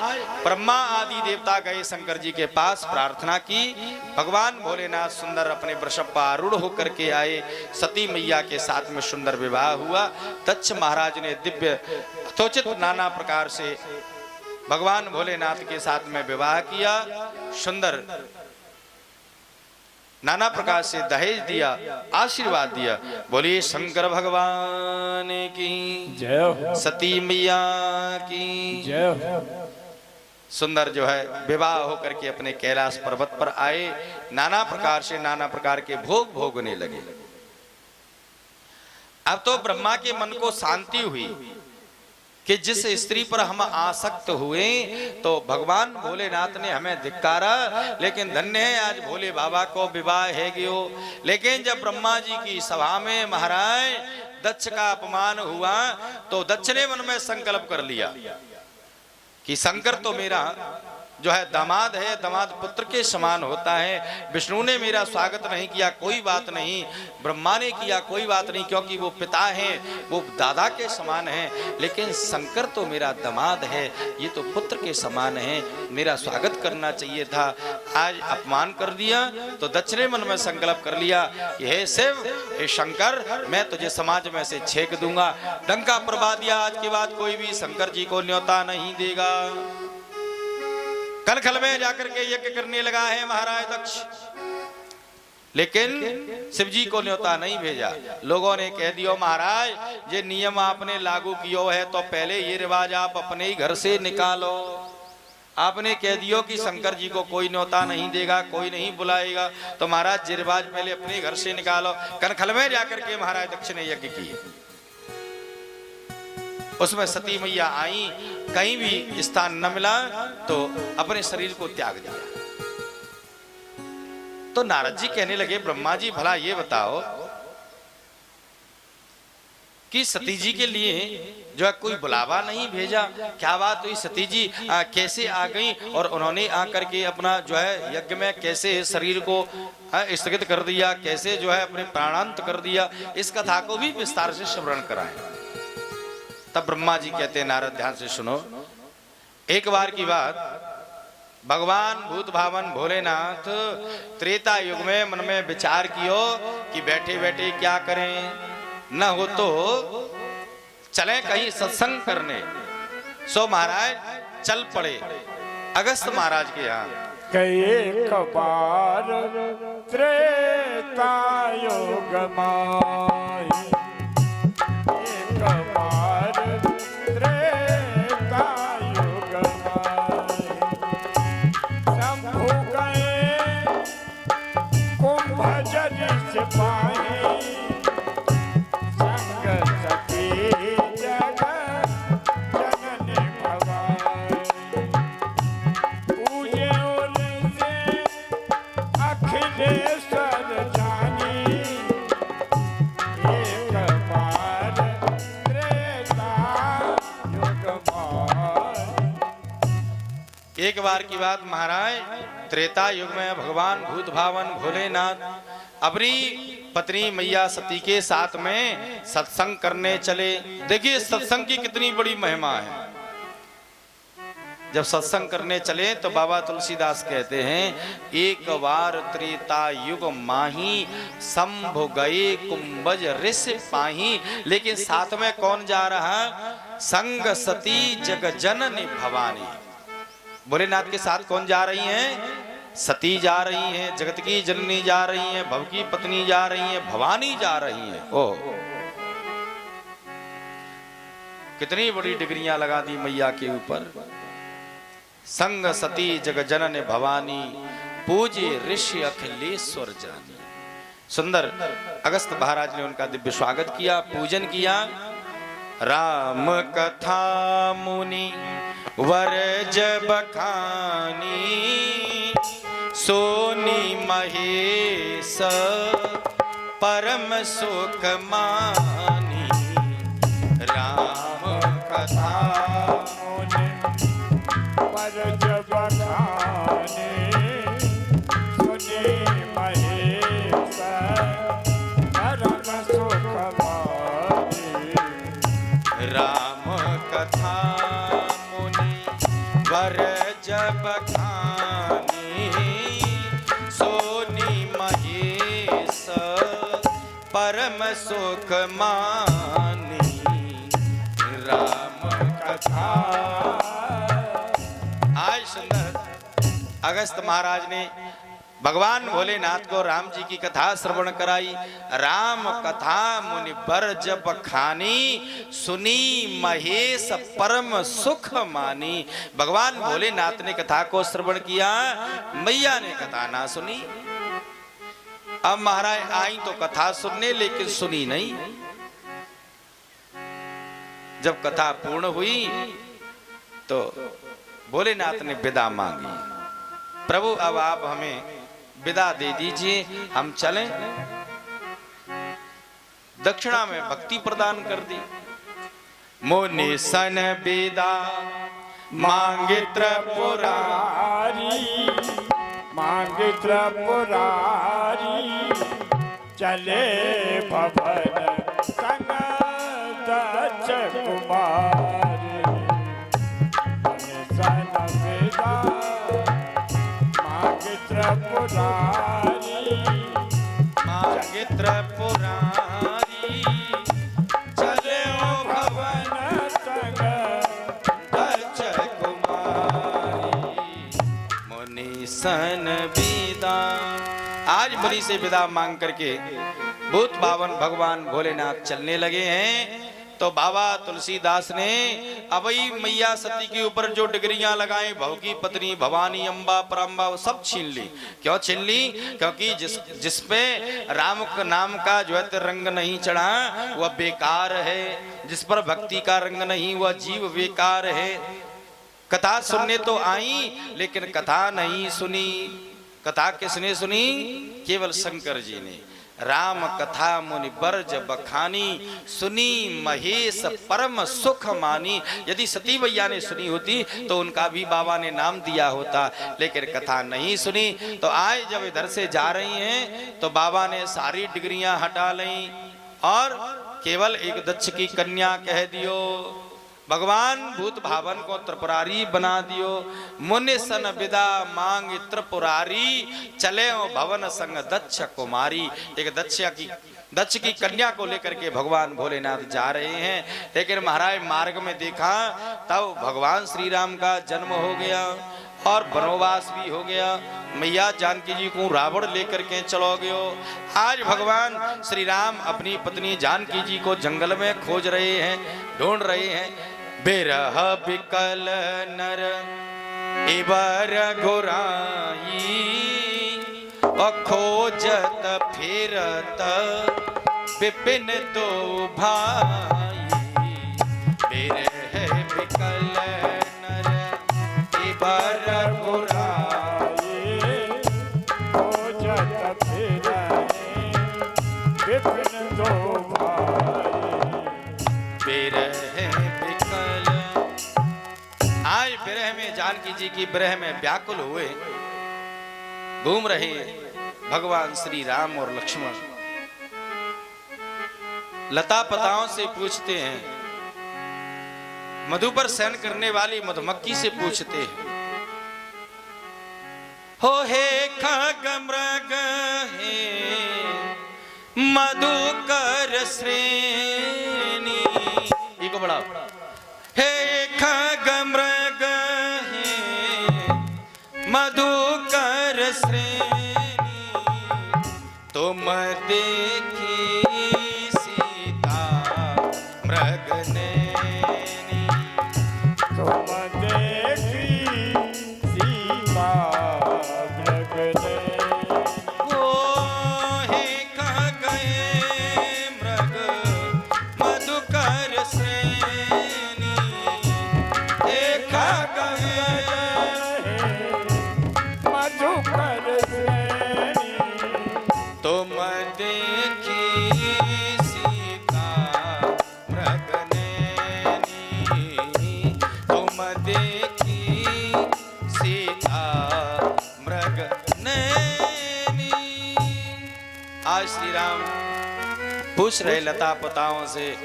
ब्रह्मा आदि देवता गए शंकर जी के पास, प्रार्थना की। भगवान भोलेनाथ सुंदर अपने वृषभ पर आरूढ़ होकर के आए। सती मैया के साथ में सुंदर विवाह हुआ। दक्ष महाराज ने दिव्य यथोचित नाना प्रकार से भगवान भोलेनाथ के साथ में विवाह किया, सुंदर नाना प्रकार से दहेज दिया, आशीर्वाद दिया। बोलिए शंकर भगवान की जय हो, सती मैया की जय हो। सुंदर जो है विवाह होकर के अपने कैलाश पर्वत पर आए, नाना प्रकार से नाना प्रकार के भोग भोगने लगे। अब तो ब्रह्मा के मन को शांति हुई कि जिस स्त्री पर हम आसक्त हुए तो भगवान भोलेनाथ ने हमें धिक्कारा, लेकिन धन्य है आज भोले बाबा को विवाह है गयो। लेकिन जब ब्रह्मा जी की सभा में महाराज दक्ष का अपमान हुआ तो दक्ष ने मन में संकल्प कर लिया कि शंकर तो मेरा जो है दामाद है, दामाद पुत्र के समान होता है। विष्णु ने मेरा स्वागत नहीं किया, कोई बात नहीं, ब्रह्मा ने किया, कोई बात नहीं, क्योंकि वो पिता हैं, वो दादा के समान हैं। लेकिन शंकर तो मेरा दामाद है, ये तो पुत्र के समान है, मेरा स्वागत करना चाहिए था, आज अपमान कर दिया। तो दक्ष ने मन में संकल्प कर लिया कि हे शिव, हे शंकर, मैं तुझे समाज में से छेक दूंगा। डंका परवा दिया, आज के बाद कोई भी शंकर जी को न्योता नहीं देगा। कनखल में जाकर के यज्ञ करने लगा है महाराज दक्ष, लेकिन शिव जी को न्योता नहीं भेजा। लोगों ने कह दियो महाराज ये नियम आपने लागू कियो है तो पहले ये रिवाज आप अपने ही घर से निकालो। आपने कह दियो कि शंकर जी को कोई न्योता नहीं देगा, कोई नहीं बुलाएगा, तो महाराज ये रिवाज पहले अपने घर से निकालो। कनखल में जाकर के महाराज दक्ष ने यज्ञ किए, उसमें सती मैया आई, कहीं भी स्थान न मिला तो अपने शरीर को त्याग दिया। तो नारद जी कहने लगे ब्रह्मा जी भला ये बताओ कि सती जी के लिए जो है कोई बुलावा नहीं भेजा, क्या बात हुई? सती जी कैसे आ गई और उन्होंने आकर के अपना जो है यज्ञ में कैसे शरीर को स्थगित कर दिया, कैसे जो है अपने प्राणांत कर दिया, इस कथा को भी विस्तार से स्मरण कराएं। तब ब्रह्मा जी कहते हैं नारद ध्यान से सुनो, एक बार की बात, भगवान भूत भावन भोलेनाथ त्रेता युग में मन में विचार कियो कि बैठे बैठे क्या करें, न हो तो चलें कहीं सत्संग करने। सो महाराज चल पड़े अगस्त महाराज के यहाँ। कई बार त्रेता युग माई, एक बार त्रेता युग माई, शंभु गए कुंभजन सिपाही, संग सती जगत जननी भवानी, पूजे उनसे अखिलेश्वर जानी, एक बार त्रेता युग माई। एक बार की बात महाराज, त्रेता युग में भगवान भूत भावन भोलेनाथ अपनी पत्नी मैया सती के साथ में सत्संग करने चले। देखिए सत्संग की कितनी बड़ी महिमा है। जब सत्संग करने चले तो बाबा तुलसीदास कहते हैं, एक बार त्रेता युग माही, शंभु गए कुंभज ऋषि पाही। लेकिन साथ में कौन जा रहा? संग सती जग जननी भवानी। भोलेनाथ के साथ कौन जा रही हैं? सती जा रही हैं, जगत की जननी जा रही हैं, भव की पत्नी जा रही हैं, भवानी जा रही हैं। ओह कितनी बड़ी डिग्रियां लगा दी मैया के ऊपर। संग सती जग जनन भवानी, पूजे ऋषि अखिलेश्वर जानी। सुंदर अगस्त महाराज ने उनका दिव्य स्वागत किया, पूजन किया। राम कथा मुनि वरज बखानी, सोनी महेश परम सुख मानी। राम कथा मुनि वरज बखानी, सुनी महेश परम सुख मानी। राम कथा मुनि वरज बखानी, सोनी महेश परम सुख मानी। राम कथा सुंदर अगस्त महाराज ने भगवान भोलेनाथ को राम जी की कथा श्रवण कराई। राम कथा मुनि बर जब खानी, सुनी महेश परम सुख मानी। भगवान भोलेनाथ ने कथा को श्रवण किया, मैया ने कथा ना सुनी। अब महाराज आई तो कथा सुनने, लेकिन सुनी नहीं। जब कथा पूर्ण हुई तो भोलेनाथ ने विदा मांगी, प्रभु अब आप हमें विदा दे दीजिए, हम चलें। दक्षिणा में भक्ति प्रदान कर दी। मुनि सन विदा मांगे त्रिपुरारी, मांगे त्रिपुरारी, चले भवन संग दक्ष कुमारी। मुनि सन विदा मांगे त्रिपुरारी, मांगे त्रिपुरारी, चले ओ भवन संग दक्ष कुमारी। मुनि सन विदा, आज मुनि से विदा मांग करके भूत बावन भगवान भोलेनाथ चलने लगे हैं। तो बाबा तुलसीदास ने अवई मैया सती के ऊपर जो डिग्रियां लगाई, भव की पत्नी भवानी अम्बा परम्बा, वो सब छीन ली। क्यों छीन ली? क्योंकि जिसपे राम का नाम का जो है रंग नहीं चढ़ा वह बेकार है, जिस पर भक्ति का रंग नहीं वह जीव बेकार है। कथा सुनने तो आई लेकिन कथा नहीं सुनी। कथा किसने सुनी? केवल शंकर जी ने। राम कथा मुनि बरज बखानी, सुनी महेश परम सुख मानी। यदि सती मैया ने सुनी होती तो उनका भी बाबा ने नाम दिया होता, लेकिन कथा नहीं सुनी। तो आज जब इधर से जा रही हैं तो बाबा ने सारी डिग्रियां हटा ली और केवल एक दक्ष की कन्या कह दियो। भगवान भूत भावन को त्रिपुरारी बना दियो। मुनि सन विदा मांग त्रिपुरारी, चले ओ भवन संग दक्ष कुमारी। एक दक्ष की कन्या को लेकर के भगवान भोलेनाथ जा रहे हैं। लेकिन महाराज मार्ग में देखा तब भगवान श्री राम का जन्म हो गया और वनवास भी हो गया। मैया जानकी जी को रावण लेकर के चलो गयो। आज भगवान श्री राम अपनी पत्नी जानकी जी को जंगल में खोज रहे हैं, ढूंढ रहे हैं। बिरह बिकल नर इबर घुराई, खोजत फिरत विपिन दो भाई। बिरह बिकल नर इबर घुराई, खोजत फिरहि विपिन दो भाई। बिरह बिकल, आज बिरह में जानकी जी की बिरह में व्याकुल हुए घूम रहे भगवान श्री राम और लक्ष्मण। लता पताओं से पूछते हैं, मधु पर शयन करने वाली मधुमक्खी से पूछते हैं, हो हे खग मृग हे मधुकर श्रेणी। इको बढ़ाओ। हे खग मृग हे मधुकर श्रेणी, तुम देखी सीता मृग नैनी। तुम देखी सीता मृग नैनी। ओ हे खग मृग मधुकर श्रेणी, हे खग मधुकर श्रेणी, तुम देखी सीता मृग नैनी। तुम देखी सीता मृग नैनी। आज श्री राम पूछ रहे लता पताओं से,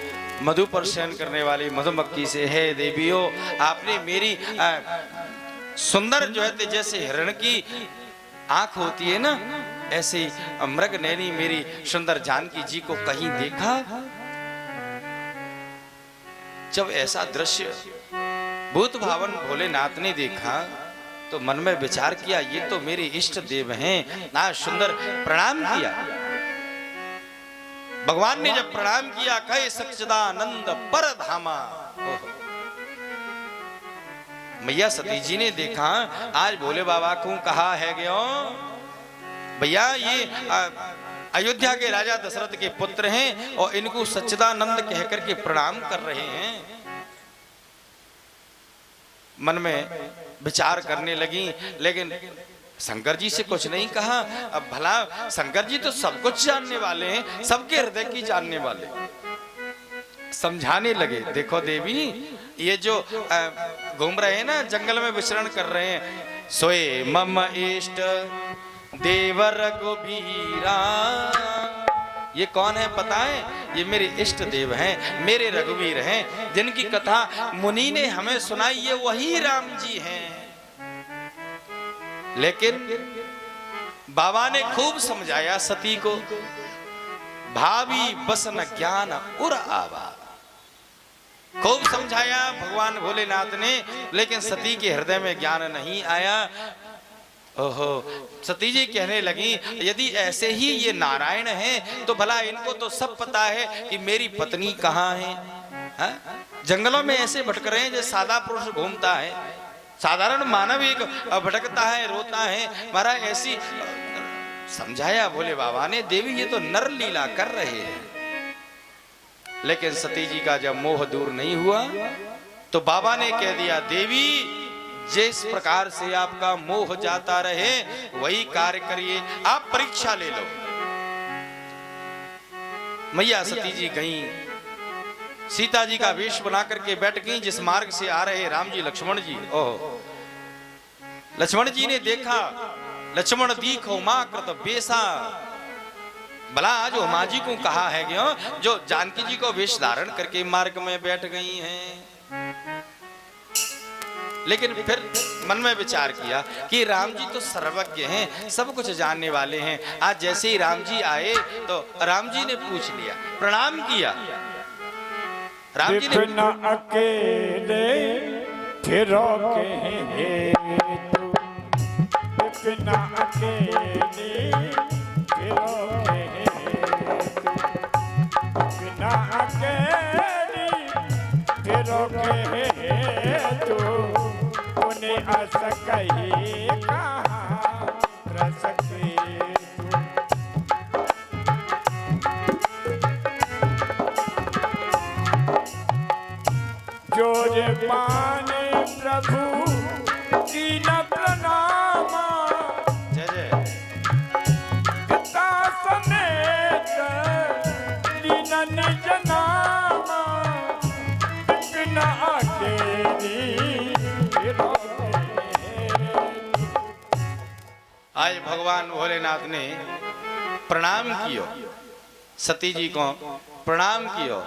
मधु पर शयन करने वाली मधुमक्खी से, हे देवियों आपने मेरी सुंदर जो है जैसे हिरण की आंख होती है ना, ऐसे मृग नैनी मेरी सुंदर जानकी जी को कहीं देखा? जब ऐसा दृश्य भूत भावन भोलेनाथ ने देखा तो मन में विचार किया ये तो मेरे इष्ट देव हैं ना। सुंदर प्रणाम किया। भगवान ने जब प्रणाम किया, कहे सच्चिदानंद परधामा। मैया सती जी ने देखा आज भोले बाबा को कहा है गयो भैया ये अयोध्या के राजा दशरथ के पुत्र हैं और इनको सच्चिदानंद कहकर के प्रणाम कर रहे हैं। मन में विचार करने लगी, लेकिन शंकर जी से कुछ नहीं कहा। अब भला शंकर जी तो सब कुछ जानने वाले हैं, सबके हृदय की जानने वाले। समझाने लगे, देखो देवी ये जो घूम रहे हैं ना, जंगल में विचरण कर रहे हैं, सोए मम इष्ट देव रघुबीरा। ये कौन है पता है? ये मेरे इष्ट देव हैं, मेरे रघुवीर हैं, जिनकी कथा मुनि ने हमें सुनाई, ये वही राम जी हैं। लेकिन बाबा ने खूब समझाया सती को, भावी बसन ज्ञान उर आवा। खूब समझाया भगवान भोलेनाथ ने, लेकिन सती के हृदय में ज्ञान नहीं आया। ओहो, सती जी कहने लगी यदि ऐसे ही ये नारायण हैं तो भला इनको तो सब पता है कि मेरी पत्नी कहाँ है। हा? जंगलों में ऐसे भटक रहे हैं जैसे सादा पुरुष घूमता है, साधारण मानव एक भटकता है, रोता है। महाराज ऐसी समझाया भोले बाबा ने, देवी ये तो नर लीला कर रहे हैं। लेकिन सती जी का जब मोह दूर नहीं हुआ तो बाबा ने कह दिया, देवी जिस प्रकार से आपका मोह जाता रहे वही कार्य करिए, आप परीक्षा ले लो। मैया सती जी गई, सीता जी का वेश बना करके बैठ गई जिस मार्ग से आ रहे राम जी लक्ष्मण जी। ओह, लक्ष्मण जी ने देखा, लक्ष्मण दीखो मां कृत बेसा। भला आज उमा जी को कहा है क्यों जो जानकी जी को वेश धारण करके मार्ग में बैठ गई हैं। लेकिन फिर मन में विचार किया कि राम जी तो सर्वज्ञ हैं, सब कुछ जानने वाले हैं। आज जैसे ही राम जी आए तो राम जी ने पूछ लिया, प्रणाम किया। राम जी ने अकेले फिरो के तू, बिना अकेले फिरो के तू, बिना अकेले फिरो के तू, उन्हें असकही कहाँ रसके तू। जोर पाने प्रभु की न प्रणाम, जय जय पिता समेत लीन निज नाम, बिन अकेली फिरो आज भगवान भोलेनाथ ने प्रणाम कियो, सती जी को प्रणाम कियो।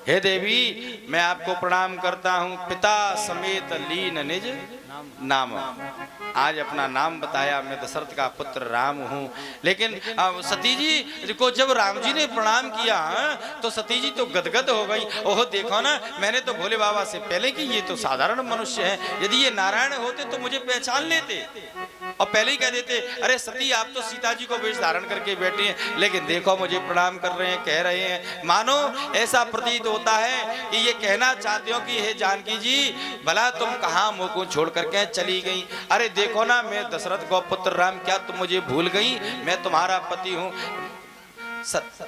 हे देवी मैं आपको प्रणाम करता हूँ, पिता समेत लीन निज नाम। आज अपना नाम बताया, मैं दशरथ का पुत्र राम हूँ। लेकिन सती जी को जब राम जी ने प्रणाम किया तो सती जी तो गदगद हो गई। ओह देखो ना, मैंने तो भोले बाबा से पहले कि ये तो साधारण मनुष्य है, यदि ये नारायण होते तो मुझे पहचान लेते और पहले ही कह देते, अरे सती आप तो सीता जी को वेश धारण करके बैठे हैं, लेकिन देखो मुझे प्रणाम कर रहे हैं, कह रहे हैं। मानो ऐसा प्रतीत होता है कि ये कहना चाहते हो कि हे जानकी जी भला तुम कहाँ मुंह को छोड़ करके चली गई। अरे देखो ना, मैं दशरथ को पुत्र राम, क्या तुम मुझे भूल गई? मैं तुम्हारा पति हूँ।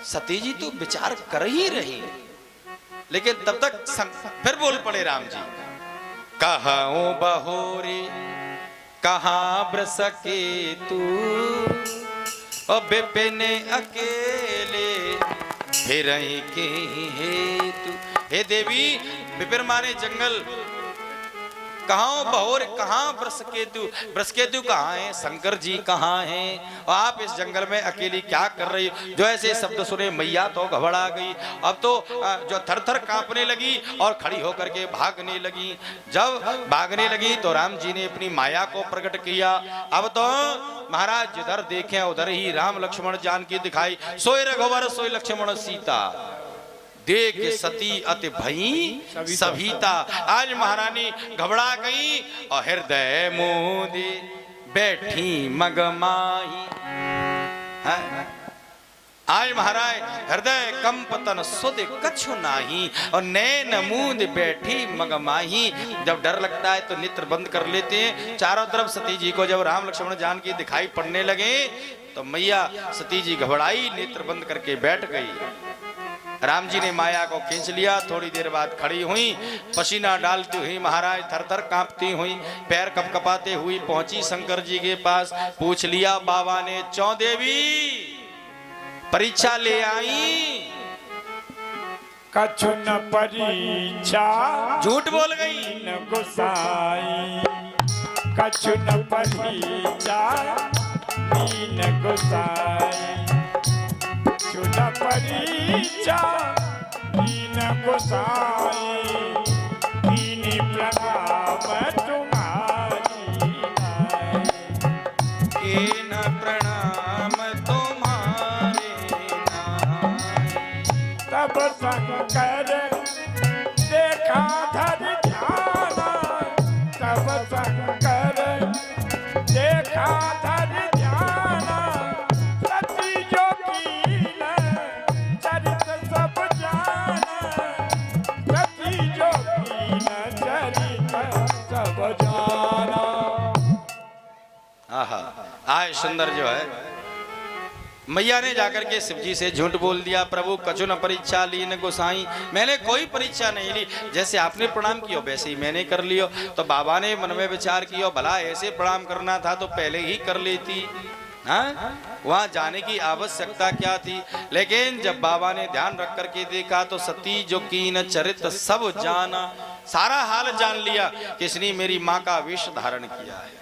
सती जी तो विचार कर ही रही, लेकिन तब तक फिर बोल पड़े राम जी, कहूं बहोरी कहाँ ब्रसके तू, ओ बिपिन अकेले फिर के हेतु। हे देवी, बिपिन माने जंगल, कहाँ बहोर कहाँ ब्रसकेतु, ब्रसकेतु कहाँ है, शंकर जी कहाँ हैं, और आप इस जंगल में अकेली क्या कर रही हो? जो ऐसे शब्द सुने मैया तो घबरा गई, अब तो जो थर-थर कांपने लगी और खड़ी होकर के भागने लगी। जब भागने लगी तो राम जी ने अपनी माया को प्रकट किया। अब तो महाराज जिधर देखें उधर ही राम लक्ष्मण जानकी दिखाई, सोए रघुवर सोए लक्ष्मण सीता। देख सती अति भई सभीता। आज महारानी घबरा गई और हृदय मोदी बैठी मगमाई। आज महाराज हृदय कंपतन सुध कछु नाही और नैन मूंद बैठी मगमाही। जब डर लगता है तो नेत्र बंद कर लेते हैं। चारों तरफ सती जी को जब राम लक्ष्मण जानकी दिखाई पड़ने लगे तो मैया सती जी घबराई, नेत्र बंद करके बैठ गई। राम जी ने माया को खींच लिया। थोड़ी देर बाद खड़ी हुई, पसीना डालती हुई महाराज थर थर कांपती हुई, पैर कपकपाते हुई पहुंची शंकर जी के पास। पूछ लिया बाबा ने, चौ देवी परीक्षा ले आई? कछु न परीक्षा झूठ बोल गई। न गुसाई, कछु न परीक्षा न गुसाई, कछु न परीक्षा न गुसाई, दीनी प्रणाम तुम्हारी नाई। कीन प्रणाम तुम्हारे नाई। तब शंकर देखा धर ध्याना, तब शंकर देखा धर ध्याना, सती जो कीन चरित सब जाना, सती जो कीन चरित सब जाना। आहा, आज सुंदर जो है मैया ने जाकर के शिव जी से झूठ बोल दिया। प्रभु कछु न परीक्षा ली न गोसाई, मैंने कोई परीक्षा नहीं ली। जैसे आपने प्रणाम किया वैसे ही मैंने कर लियो। तो बाबा ने मन में विचार किया, भला ऐसे प्रणाम करना था तो पहले ही कर लेती। हाँ, वहां जाने की आवश्यकता क्या थी। लेकिन जब बाबा ने ध्यान रख करके देखा तो सती जो कीन चरित सब जाना, सारा हाल जान लिया कि इसने मेरी माँ का वेश धारण किया है।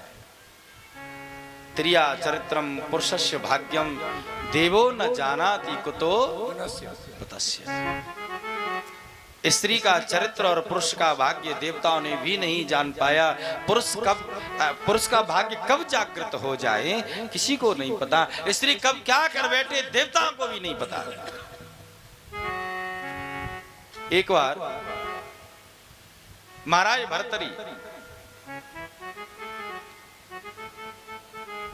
त्रिया चरित्रम पुरुषस्य भाग्यम देवो न जानाति कुतो पुतस्य। स्त्री का चरित्र और पुरुष का भाग्य देवताओं ने भी नहीं जान पाया। पुरुष का भाग्य कब जागृत हो जाए किसी को नहीं पता। स्त्री कब क्या कर बैठे देवताओं को भी नहीं पता। एक बार महाराज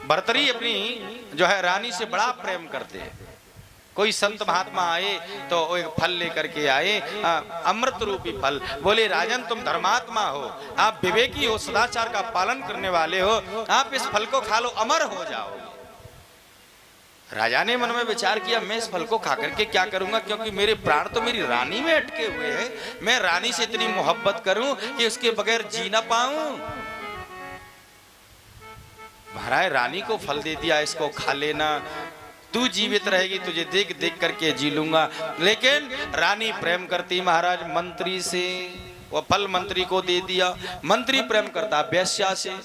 भर्तरी अपनी जो है रानी से बड़ा प्रेम करते हैं। कोई संत महात्मा आए तो एक फल लेकर के आए, अमृत रूपी फल। बोले राजन तुम धर्मात्मा हो, आप विवेकी हो, सदाचार का पालन करने वाले हो, आप इस फल को खा लो, अमर हो जाओ। राजा ने मन में विचार किया, मैं इस फल को खा करके क्या करूंगा, क्योंकि मेरे प्राण तो मेरी रानी में अटके हुए हैं। मैं रानी से इतनी मोहब्बत करूं कि उसके बगैर जी ना पाऊं। महाराज रानी को फल दे दिया, इसको खा लेना, तू जीवित रहेगी, तुझे देख देख करके जी लूंगा। लेकिन रानी प्रेम करती महाराज मंत्री से, वो फल मंत्री को दे दिया। मंत्री प्रेम करता वेश्या से।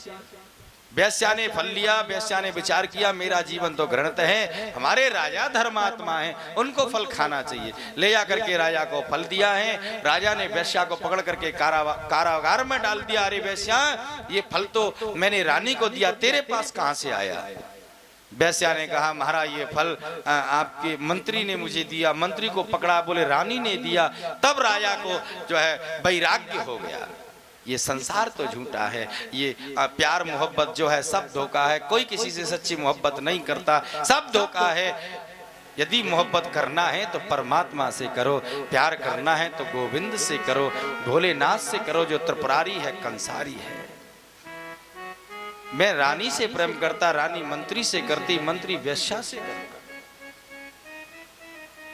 वेश्या ने फल लिया। वेश्या ने विचार किया मेरा जीवन तो घृणित है, हमारे राजा धर्मात्मा हैं, उनको फल खाना चाहिए। ले जाकर के राजा को फल दिया है। राजा ने वेश्या को पकड़ करके कारागार में डाल दिया। अरे वेश्या, ये फल तो मैंने रानी को दिया, तेरे पास कहां से आया? वेश्या ने कहा महाराज ये फल आपके मंत्री ने मुझे दिया। मंत्री को पकड़ा, बोले रानी ने दिया। तब राजा को जो है वैराग्य हो गया। ये संसार तो झूठा है, ये प्यार मोहब्बत जो है सब धोखा है। कोई किसी से सच्ची मोहब्बत नहीं करता, सब धोखा है। यदि मोहब्बत करना है तो परमात्मा से करो, प्यार करना है तो गोविंद से करो, भोलेनाथ से करो जो त्रिपुरारी है, कंसारी है। मैं रानी से प्रेम करता, रानी मंत्री से करती, मंत्री वेश्या से करता।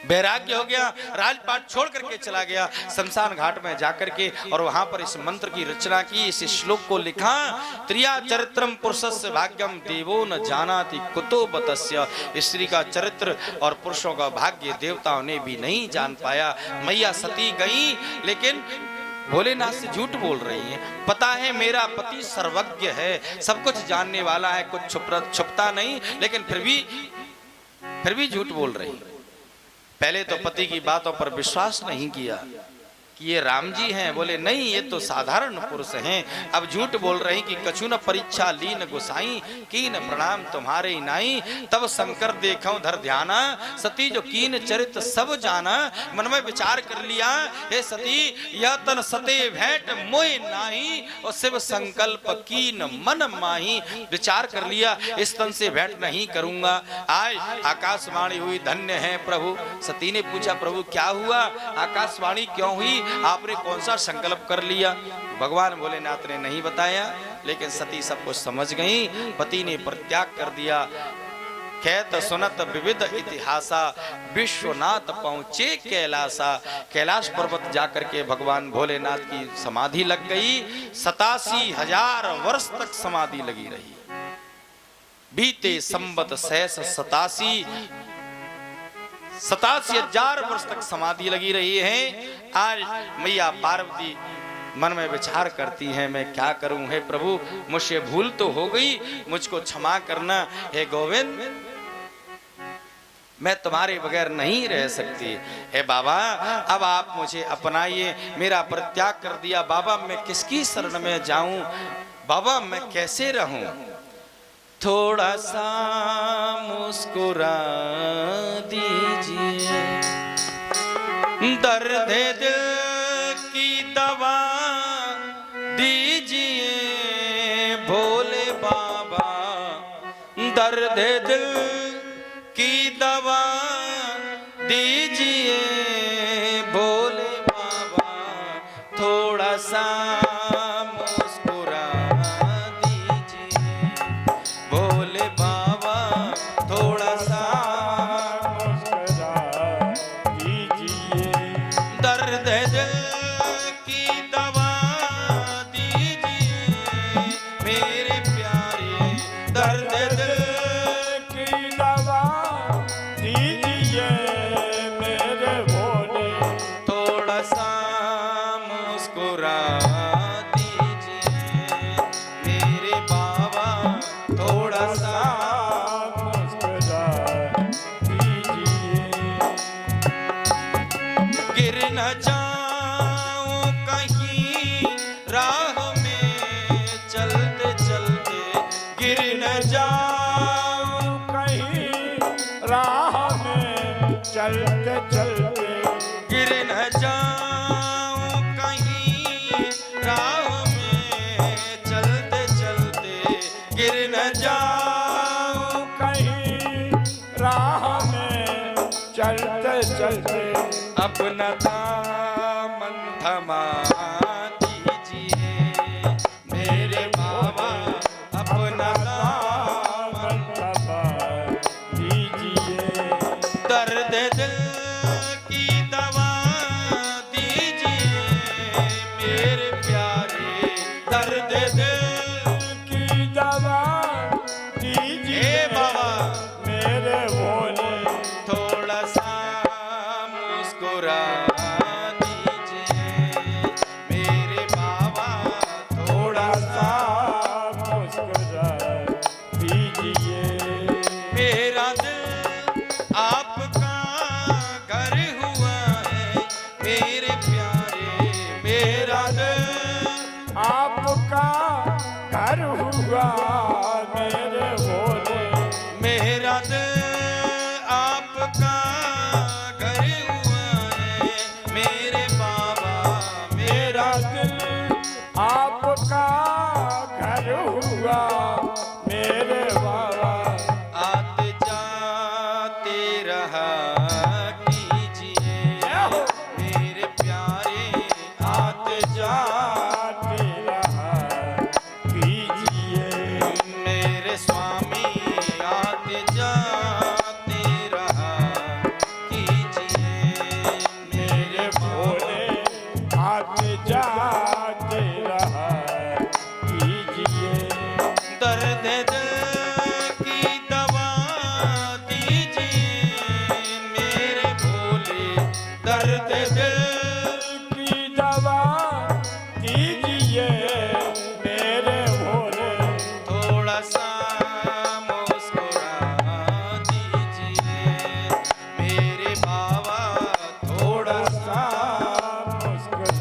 वैराग्य हो गया, राजपाट छोड़ करके चला गया शमशान घाट में जाकर के, और वहां पर इस मंत्र की रचना की, इस श्लोक को लिखा। त्रिया चरित्रम पुरुषस्य भाग्यम देवो न जानाति कुतो बतस्य। स्त्री का चरित्र और पुरुषों का भाग्य देवताओं ने भी नहीं जान पाया। मैया सती गई, लेकिन भोलेनाथ से झूठ बोल रही है। पता है मेरा पति सर्वज्ञ है, सब कुछ जानने वाला है, कुछ छुपता नहीं, लेकिन फिर भी झूठ बोल रही। पहले तो पति की बातों पर विश्वास नहीं किया, कि ये राम जी हैं? बोले नहीं, ये तो साधारण पुरुष हैं। अब झूठ बोल रहे हैं कि कछु न परीक्षा लीन गोसाई, कीन प्रणाम तुम्हारे नाई। तब शंकर देखो धर ध्याना, सती जो कीन चरित सब जाना। मन में विचार कर लिया, हे सती यह तन सते भेंट मोय नाही, और शिव संकल्प कीन मन माही। विचार कर लिया, इस तन से भेंट नहीं करूंगा। आज आकाशवाणी हुई, धन्य है प्रभु। सती ने पूछा, प्रभु क्या हुआ, आकाशवाणी क्यों हुई, आपने कौन सा संकल्प कर लिया? भगवान भोलेनाथ ने नहीं बताया, लेकिन सती सब कुछ समझ गई। पति ने परित्याग कर दिया। कहत सुनत विविध इतिहासा, विश्वनाथ पहुंचे कैलासा। कैलाश पर्वत जाकर के भगवान भोलेनाथ की समाधि लग गई। 87,000 वर्ष तक समाधि लगी रही। बीते संवत सहस 87,000 वर्ष तक समाधि लगी रही है। आज मैया पार्वती मन में विचार करती हैं, मैं क्या करूं, हे प्रभु मुझसे भूल तो हो गई, मुझको क्षमा करना। हे गोविंद, मैं तुम्हारे बगैर नहीं रह सकती। हे बाबा, अब आप मुझे अपनाइए। मेरा परित्याग कर दिया बाबा, मैं किसकी शरण में जाऊं? बाबा मैं कैसे रहूं? थोड़ा सा मुस्कुरा दीजिए, दर्द दिल की दवा दीजिए। भोले बाबा दर्द दिल की दवा दीजिए। भोले बाबा थोड़ा सा चलते चलते गिर न जाऊं कहीं राह में, चलते चलते गिर न जाऊं कहीं राह में, चलते चलते अपना दामन थमा दीजिए मेरे बाबा, अपना दामन थमा दीजिए। दर्द दिल की दवा दीजिए मेरे प्यारे, दर्द दिल की दवा दीजिए बाबा मेरे भोले। थोड़ा सा मुस्कुरा दीजिए मेरे बाबा, थोड़ा सा मुस्कुरा दीजिए। मेरा दिल आपका घर हुआ है मेरे प्यारे, मेरा दिल आपका घर हुआ मेरे भोले। मेरा दिल आपका घर हुआ है मेरे बाबा, मेरा दिल आपका घर हुआ मेरे बाबा। आते जाते रहा कीजिए मेरे प्यारे, आते जाते रहा कीजिए मेरे स्वामी, आते जाते रहा कीजिए मेरे भोले। आते जाते रहा कीजिए। दर्द दिल की दवा दीजिए मेरे भोले, दर्द दिल की दवा दीजिए मेरे भोले। थोड़ा सा मुस्कुरा दीजिए मेरे बाबा, थोड़ा सा मुस्कुरा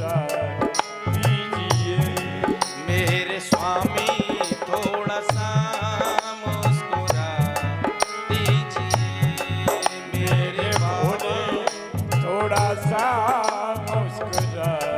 थोड़ा सा मुस्कुरा